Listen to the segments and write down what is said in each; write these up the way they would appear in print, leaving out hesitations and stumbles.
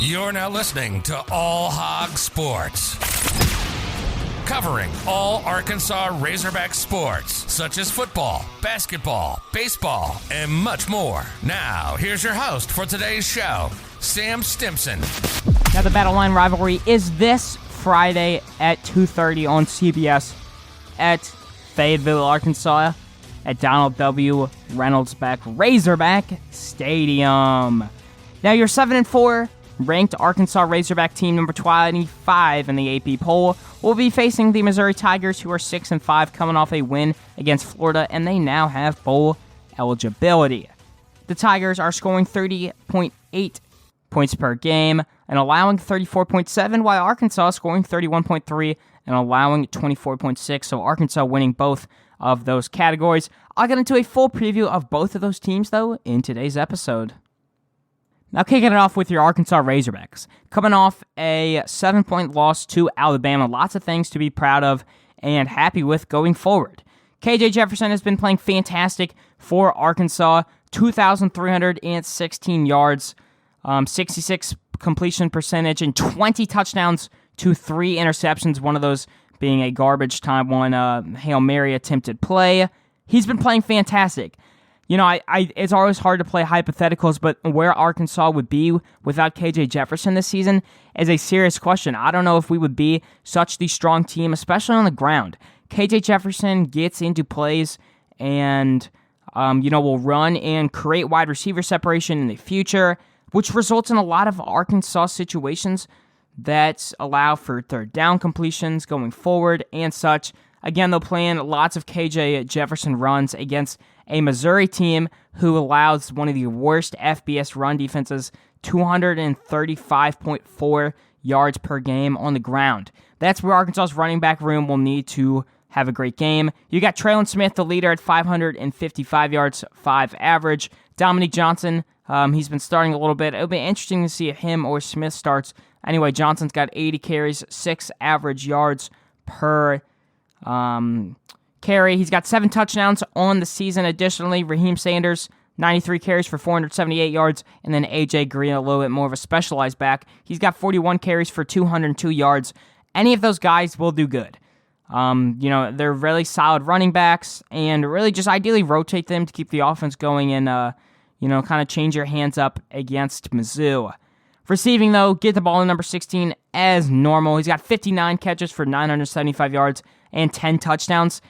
You're now listening to All Hog Sports, covering all Arkansas Razorback sports, such as football, basketball, baseball, and much more. Now, here's your host for today's show, Sam Stimson. Now, the Battle Line Rivalry is this Friday at 2:30 on CBS at Fayetteville, Arkansas, at Donald W. Reynolds-Beck Razorback Stadium. Now, your 7-4 ranked Arkansas Razorback team, number 25 in the AP poll, will be facing the Missouri Tigers, who are 6-5, coming off a win against Florida, and they now have bowl eligibility. The Tigers are scoring 30.8 points per game and allowing 34.7, while Arkansas is scoring 31.3 and allowing 24.6, so Arkansas winning both of those categories. I'll get into a full preview of both of those teams, though, in today's episode. Now, kicking it off with your Arkansas Razorbacks. Coming off a 7-point loss to Alabama. Lots of things to be proud of and happy with going forward. KJ Jefferson has been playing fantastic for Arkansas. 2,316 yards, 66 completion percentage, and 20 touchdowns to 3 interceptions, one of those being a garbage time one, Hail Mary attempted play. He's been playing fantastic. You know, it's always hard to play hypotheticals, but where Arkansas would be without KJ Jefferson this season is a serious question. I don't know if we would be such the strong team, especially on the ground. KJ Jefferson gets into plays and, will run and create wide receiver separation in the future, which results in a lot of Arkansas situations that allow for third down completions going forward and such. Again, they'll plan lots of KJ Jefferson runs against a Missouri team who allows one of the worst FBS run defenses, 235.4 yards per game on the ground. That's where Arkansas's running back room will need to have a great game. You got Traylon Smith, the leader, at 555 yards, 5 average. Dominique Johnson, he's been starting a little bit. It'll be interesting to see if him or Smith starts. Anyway, Johnson's got 80 carries, 6 average yards per carry. He's got 7 touchdowns on the season. Additionally, Raheem Sanders, 93 carries for 478 yards, and then A.J. Green, a little bit more of a specialized back. He's got 41 carries for 202 yards. Any of those guys will do good. They're really solid running backs, and really just ideally rotate them to keep the offense going and, kind of change your hands up against Mizzou. Receiving, though, get the ball in number 16 as normal. He's got 59 catches for 975 yards and 10 touchdowns.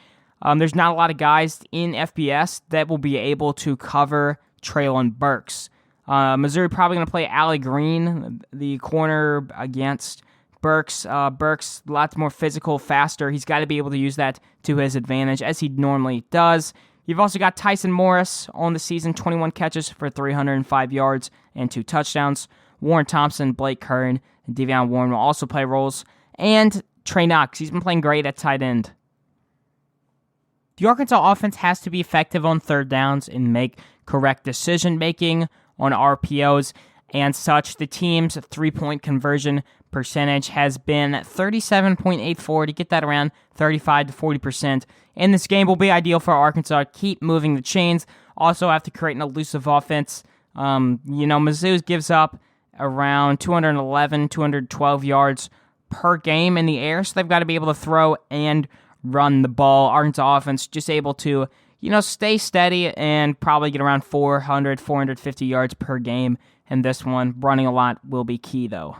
There's not a lot of guys in FBS that will be able to cover Traylon Burks. Missouri probably going to play Allie Green, the corner, against Burks. Burks, lots more physical, faster. He's got to be able to use that to his advantage, as he normally does. You've also got Tyson Morris on the season, 21 catches for 305 yards and 2 touchdowns. Warren Thompson, Blake Kern, and Devion Warren will also play roles. And Trey Knox, he's been playing great at tight end. The Arkansas offense has to be effective on third downs and make correct decision-making on RPOs and such. The team's 3-point conversion percentage has been 37.84 to get that around 35 to 40%. And this game will be ideal for Arkansas. Keep moving the chains. Also have to create an elusive offense. Mizzou gives up around 211, 212 yards per game in the air, so they've got to be able to throw and run the ball. Arkansas offense just able to, stay steady and probably get around 400, 450 yards per game in this one. Running a lot will be key, though.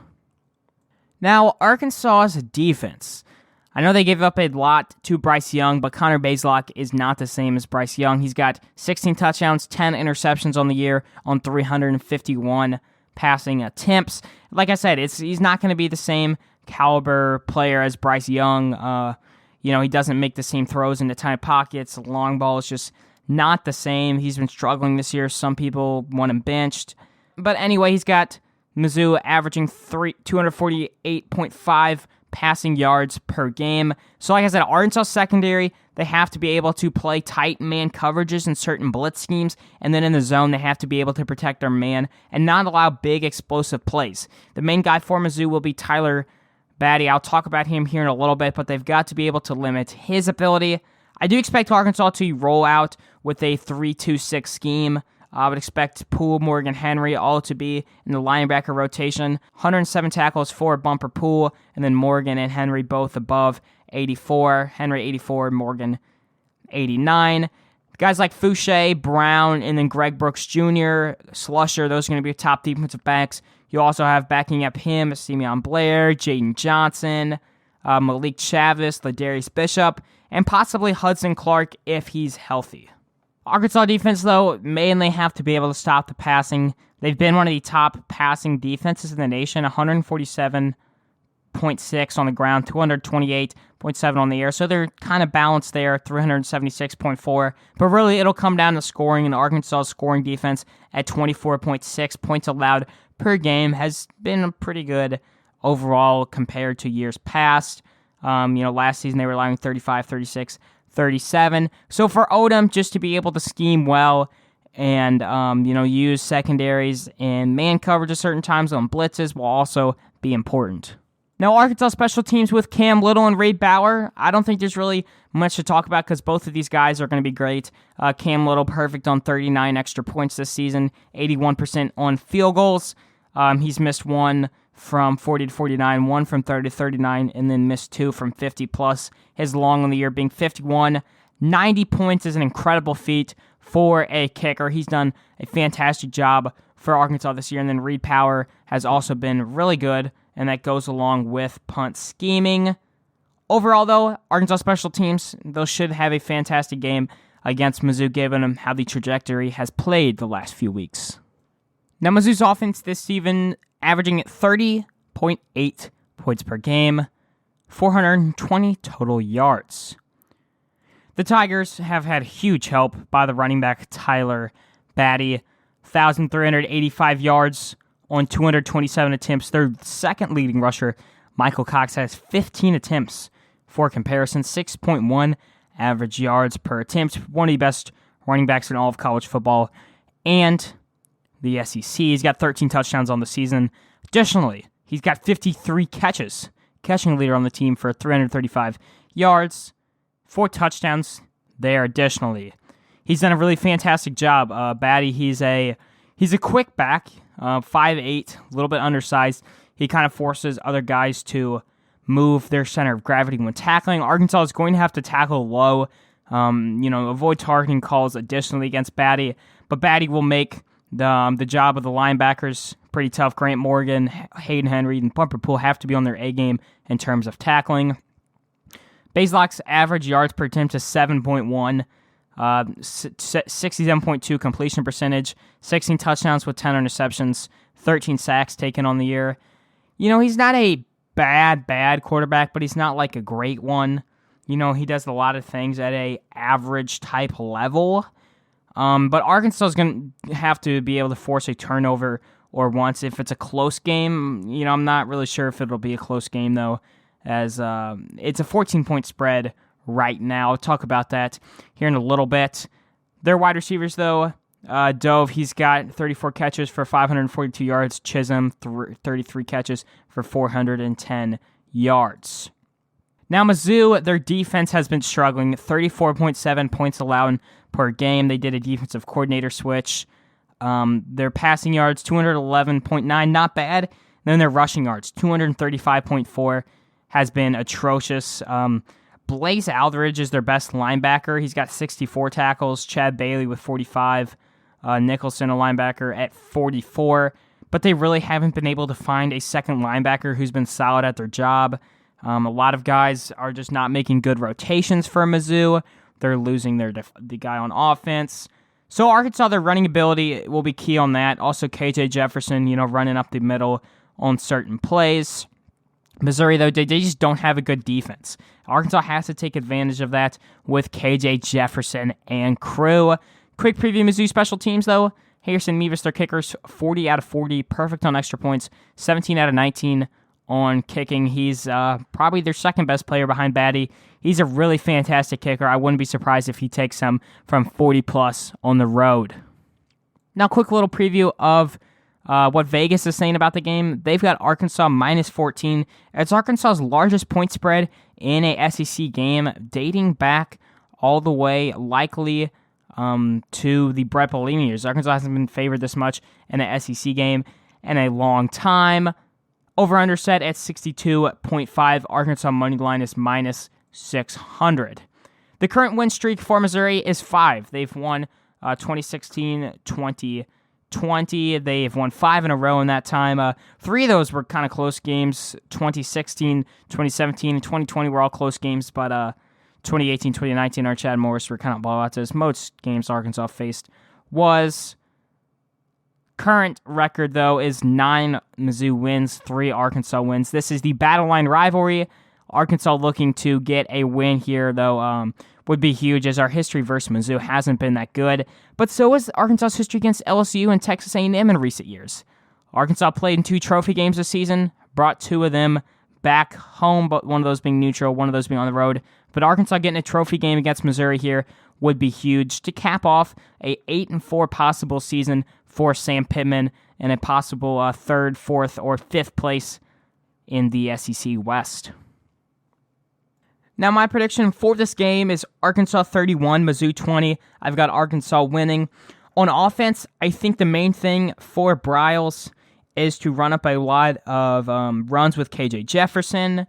Now, Arkansas's defense. I know they gave up a lot to Bryce Young, but Connor Bazelak is not the same as Bryce Young. He's got 16 touchdowns, 10 interceptions on the year on 351 passing attempts. Like I said, he's not going to be the same caliber player as Bryce Young. He doesn't make the same throws into tight pockets. The long ball is just not the same. He's been struggling this year. Some people want him benched. But anyway, he's got Mizzou averaging 248.5 passing yards per game. So like I said, Arkansas secondary, they have to be able to play tight man coverages in certain blitz schemes, and then in the zone, they have to be able to protect their man and not allow big explosive plays. The main guy for Mizzou will be Tyler Batty. I'll talk about him here in a little bit, but they've got to be able to limit his ability. I do expect Arkansas to roll out with a 3-2-6 scheme. I would expect Poole, Morgan, Henry all to be in the linebacker rotation. 107 tackles for Bumper Poole, and then Morgan and Henry both above 84. Henry 84, Morgan 89. Guys like Fouché, Brown, and then Greg Brooks Jr., Slusher, those are going to be your top defensive backs. You also have backing up him, Simeon Blair, Jaden Johnson, Malik Chavis, Ladarius Bishop, and possibly Hudson Clark if he's healthy. Arkansas defense, though, mainly have to be able to stop the passing. They've been one of the top passing defenses in the nation, 147.6 on the ground, 228.7 on the air. So they're kind of balanced there, 376.4. But really, it'll come down to scoring, and Arkansas's scoring defense at 24.6 points allowed per game has been pretty good overall compared to years past. Last season they were allowing 35, 36, 37. So for Odom, just to be able to scheme well and, use secondaries and man coverage at certain times on blitzes will also be important. Now, Arkansas special teams with Cam Little and Reed Bauer, I don't think there's really much to talk about because both of these guys are going to be great. Cam Little, perfect on 39 extra points this season, 81% on field goals. He's missed one from 40 to 49, one from 30 to 39, and then missed two from 50 plus. His long on the year being 51. 90 points is an incredible feat for a kicker. He's done a fantastic job for Arkansas this year, and then Reed Bauer has also been really good, and that goes along with punt scheming. Overall, though, Arkansas special teams, those should have a fantastic game against Mizzou, given them how the trajectory has played the last few weeks. Now, Mizzou's offense this season averaging at 30.8 points per game, 420 total yards. The Tigers have had huge help by the running back Tyler Batty, 1,385 yards on 227 attempts. Their second leading rusher, Michael Cox, has 15 attempts. For comparison, 6.1 average yards per attempt. One of the best running backs in all of college football and the SEC. He's got 13 touchdowns on the season. Additionally, he's got 53 catches, catching leader on the team for 335 yards, 4 touchdowns there additionally. He's done a really fantastic job. Batty, he's a quick back, 5'8", a little bit undersized. He kind of forces other guys to move their center of gravity when tackling. Arkansas is going to have to tackle low, avoid targeting calls additionally against Batty, but Batty will make the job of the linebackers pretty tough. Grant Morgan, Hayden Henry, and Bumper Poole have to be on their A game in terms of tackling. Bazelak's average yards per attempt is 7.1, 67.2 completion percentage, 16 touchdowns with 10 interceptions, 13 sacks taken on the year. He's not a bad quarterback, but he's not like a great one. He does a lot of things at a average type level. But Arkansas is going to have to be able to force a turnover or once if it's a close game. I'm not really sure if it'll be a close game, though, as it's a 14-point spread right now. I'll talk about that here in a little bit. Their wide receivers, though, Dove, he's got 34 catches for 542 yards. Chisholm, 33 catches for 410 yards. Now, Mizzou, their defense has been struggling. 34.7 points allowed per game. They did a defensive coordinator switch. Their passing yards, 211.9, not bad. Then their rushing yards, 235.4, has been atrocious. Blaze Aldridge is their best linebacker. He's got 64 tackles. Chad Bailey with 45. Nicholson, a linebacker, at 44. But they really haven't been able to find a second linebacker who's been solid at their job. A lot of guys are just not making good rotations for Mizzou. They're losing the guy on offense. So Arkansas, their running ability will be key on that. Also KJ Jefferson, running up the middle on certain plays. Missouri, though, they just don't have a good defense. Arkansas has to take advantage of that with KJ Jefferson and crew. Quick preview Mizzou special teams, though. Harrison Mevis, their kickers, 40 out of 40, perfect on extra points, 17 out of 19 on kicking. He's probably their second best player behind Batty. He's a really fantastic kicker. I wouldn't be surprised if he takes some from 40-plus on the road. Now, quick little preview of what Vegas is saying about the game. They've got Arkansas minus 14. It's Arkansas's largest point spread in a SEC game, dating back all the way likely to the Brett Bellini years. Arkansas hasn't been favored this much in an SEC game in a long time. Over-under set at 62.5. Arkansas money line is minus 600. The current win streak for Missouri is 5. They've won 2016, 2020. They've won 5 in a row in that time. 3 of those were kind of close games. 2016, 2017, and 2020 were all close games, but 2018, 2019, our Chad Morris were kind of blowouts, as most games Arkansas faced was. Current record, though, is 9 Mizzou wins, 3 Arkansas wins. This is the Battle Line Rivalry. Arkansas looking to get a win here, though, would be huge, as our history versus Mizzou hasn't been that good. But so is Arkansas's history against LSU and Texas A&M in recent years. Arkansas played in 2 trophy games this season, brought 2 of them back home, but one of those being neutral, one of those being on the road. But Arkansas getting a trophy game against Missouri here would be huge to cap off a 8-4 possible season for Sam Pittman and a possible 3rd, 4th, or 5th place in the SEC West. Now, my prediction for this game is Arkansas 31, Mizzou 20. I've got Arkansas winning. On offense, I think the main thing for Briles is to run up a lot of runs with KJ Jefferson,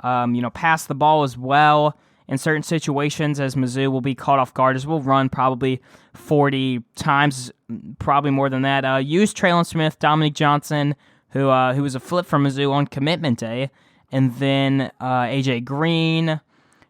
pass the ball as well in certain situations, as Mizzou will be caught off guard, as we'll run probably 40 times, probably more than that. Use Traylon Smith, Dominique Johnson, who was a flip from Mizzou on commitment day, and then AJ Green,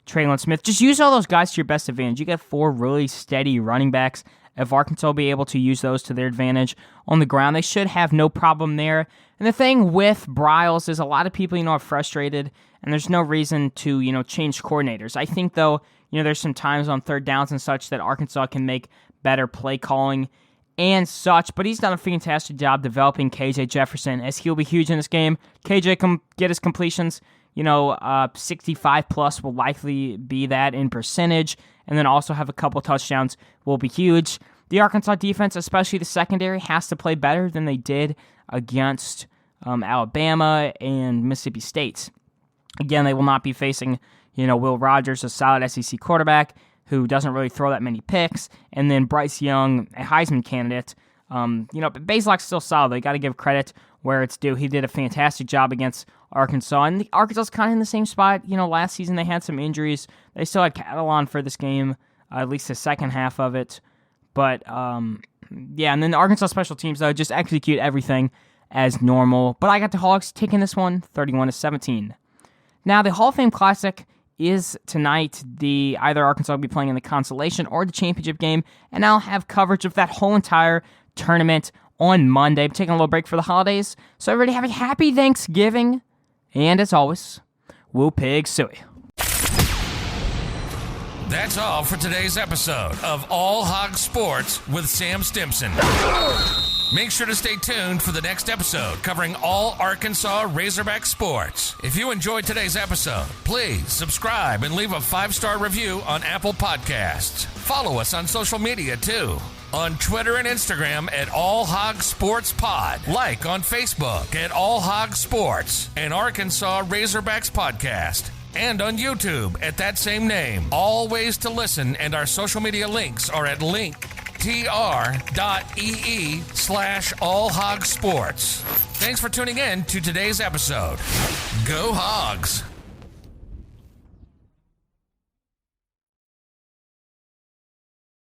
Traylon Smith. Just use all those guys to your best advantage. You got 4 really steady running backs. If Arkansas will be able to use those to their advantage on the ground, they should have no problem there. And the thing with Briles is a lot of people, are frustrated, and there's no reason to, change coordinators. I think, though, there's some times on 3rd downs and such that Arkansas can make better play calling and such, but he's done a fantastic job developing KJ Jefferson, as he'll be huge in this game. KJ can get his completions, 65 plus will likely be that in percentage, and then also have a couple touchdowns will be huge. The Arkansas defense, especially the secondary, has to play better than they did against Alabama and Mississippi State. Again, they will not be facing, Will Rogers, a solid SEC quarterback who doesn't really throw that many picks, and then Bryce Young, a Heisman candidate. But Bazelak's still solid. They got to give credit where it's due. He did a fantastic job against Arkansas, and Arkansas's kind of in the same spot. Last season they had some injuries. They still had Catalan for this game, at least the second half of it. But, and then the Arkansas special teams, though, just execute everything as normal. But I got the Hogs taking this one, 31-17. Now, the Hall of Fame Classic is tonight. Either Arkansas will be playing in the consolation or the championship game, and I'll have coverage of that whole entire tournament on Monday. I'm taking a little break for the holidays, so everybody have a happy Thanksgiving, and as always, Woo Pig Suey. That's all for today's episode of All Hog Sports with Sam Stimson. Make sure to stay tuned for the next episode covering all Arkansas Razorback sports. If you enjoyed today's episode, please subscribe and leave a 5-star review on Apple Podcasts. Follow us on social media too. On Twitter and Instagram at All Hog Sports Pod. Like on Facebook at All Hog Sports and Arkansas Razorbacks Podcast. And on YouTube at that same name. All ways to listen and our social media links are at linktr.ee/allhogsports. Thanks for tuning in to today's episode. Go Hogs!